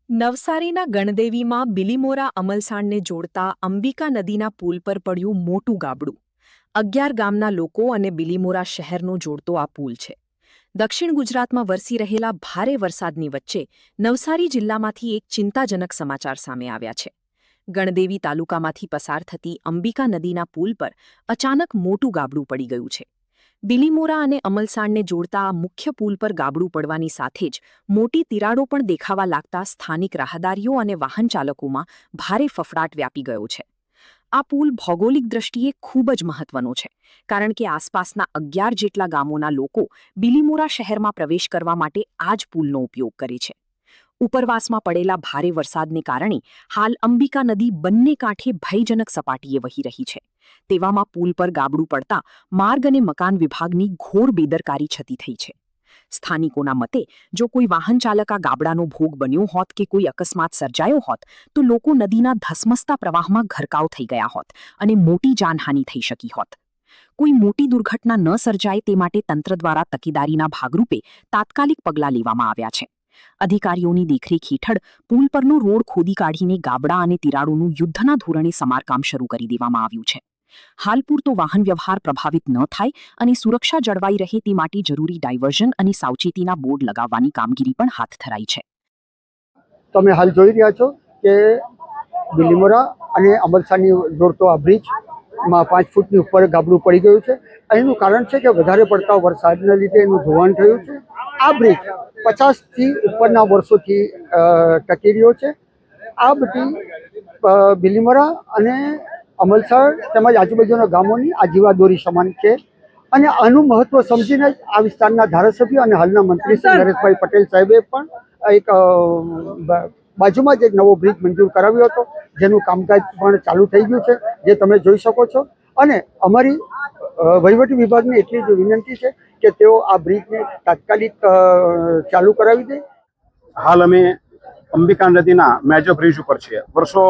નવસારીના ગણદેવીમાં બિલીમોરા અમલસાણને જોડતા અંબિકા નદીના પુલ પર પડ્યું મોટું ગાબડું. 11 ગામના લોકો અને બિલીમોરા શહેરનો જોડતો આ પુલ છે. દક્ષિણ ગુજરાતમાં વરસી રહેલા ભારે વરસાદની વચ્ચે નવસારી જિલ્લામાંથી એક ચિંતાજનક સમાચાર સામે આવ્યા છે. ગણદેવી તાલુકામાંથી પસાર થતી અંબિકા નદીના પુલ પર અચાનક મોટું ગાબડું પડી ગયું છે. બિલીમોરા અને અમલસાણને જોડતા આ મુખ્ય પુલ પર ગાબડું પડવાની સાથે જ મોટી તિરાડો પણ દેખાવા લાગતા સ્થાનિક રાહદારીઓ અને વાહન ચાલકોમાં ભારે ફફડાટ વ્યાપી ગયો છે. આ પુલ ભૌગોલિક દ્રષ્ટિએ ખૂબ જ મહત્વનો છે, કારણ કે આસપાસના 11 જેટલા ગામોના લોકો બિલીમોરા શહેરમાં પ્રવેશ કરવા માટે આ જ પુલનો ઉપયોગ કરે છે. ઉપરવાસમાં પડેલા ભારે વરસાદને કારણે હાલ અંબિકા નદી બંને કાંઠે ભયજનક સપાટીએ વહી રહી છે. તેવામાં પુલ પર ગાબડું પડતા માર્ગ અને મકાન વિભાગની ઘોર બેદરકારી છતી થઈ છે. સ્થાનિકોના મતે જો કોઈ વાહન ચાલક આ ગાબડાનો ભોગ બન્યો હોત કે કોઈ અકસ્માત સર્જાયો હોત તો લોકો નદીના ધસમસતા પ્રવાહમાં ઘરકાવ થઈ ગયા હોત અને મોટી જાનહાનિ થઈ શકી હોત. કોઈ મોટી દુર્ઘટના ન સર્જાય તે માટે તંત્ર દ્વારા તકેદારીના ભાગરૂપે તાત્કાલિક પગલાં લેવામાં આવ્યા છે. અધિકારીઓની દેખરેખ હેઠળ પુલ પરનો રોડ ખોદી કાઢીને ગાબડા અને તિરાડોનું યુદ્ધના ધોરણે સમારકામ શરૂ કરી દેવામાં આવ્યું છે. હાલ પૂરતો વાહન વ્યવહાર પ્રભાવિત ન થાય અને સુરક્ષા જળવાઈ રહે તે માટે જરૂરી ડાયવર્ઝન અને સાવચેતીના બોર્ડ લગાવવાની કામગીરી પણ હાથ ધરાઈ છે. તમે હાલ જોઈ રહ્યા છો કે બિલીમોરા અને અમલસાણની જોડતો આ બ્રિજમાં 5 ફૂટની ઉપર ગાબડું પડી ગયું છે. એનું કારણ છે કે વધારે પડતા વરસાદના લીધે એનું ધોવાણ થયું છે. આ બ્રિજ 50થી ઉપરના વર્ષોથી ટકી રહ્યો છે. આ બધી બિલીમોરા અને અમલસાણ તેમજ આજુબાજુના ગામોની આજીવાદોરી સમાન છે અને આનું મહત્વ સમજીને આ વિસ્તારના ધારાસભ્ય અને હાલના મંત્રી શ્રી નરેશભાઈ પટેલ સાહેબે પણ એક બાજુમાં જ એક નવો બ્રિજ મંજૂર કરાવ્યો હતો, જેનું કામકાજ પણ ચાલુ થઈ ગયું છે, જે તમે જોઈ શકો છો. અને અમારી વહીવટી વિભાગને એટલી જ વિનંતી છે કે તેઓ આ બ્રિજને તાત્કાલિક ચાલુ કરાવી દે. હાલ અમે અંબિકા નદીના મેજર બ્રિજ ઉપર છીએ. વર્ષો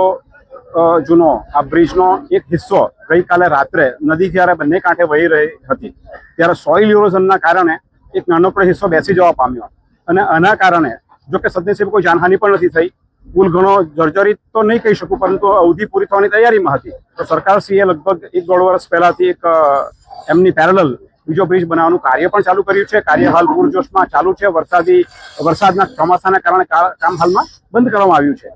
જૂનો આ બ્રિજનો એક હિસ્સો ગઈકાલે રાત્રે નદી જ્યારે બંને કાંઠે વહી રહી હતી ત્યારે સોઇલ ઇરોઝનના કારણે એક નાનકડો હિસ્સો બેસી જવા પામ્યો અને આના કારણે જો કે સદનસીબે કોઈ જાનહાનિ પણ નથી થઈ. પુલ ઘણો જર્જરિત તો નહીં કહી શકું, પરંતુ અવધિ પૂરી થવાની તૈયારીમાં હતી. તો સરકારશ્રીએ લગભગ 1.5 વર્ષ પહેલાથી એક એમની પેરેલલ બીજો બ્રિજ બનાવવાનું કાર્ય પણ ચાલુ કર્યું છે. કાર્ય હાલ પૂરજોશમાં ચાલુ છે. વરસાદના ચોમાસાના કારણે કામ હાલમાં બંધ કરવામાં આવ્યું છે.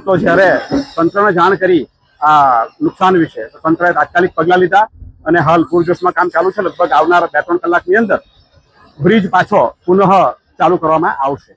તો જ્યારે તંત્રને જાણ કરી આ નુકસાન વિશે તો તંત્રએ તાત્કાલિક પગલાં લીધા અને હાલ પૂરજોશમાં કામ ચાલુ છે. લગભગ આવનાર 2-3 કલાકની અંદર બ્રિજ પાછો પુનઃ ચાલુ કરવામાં આવશે.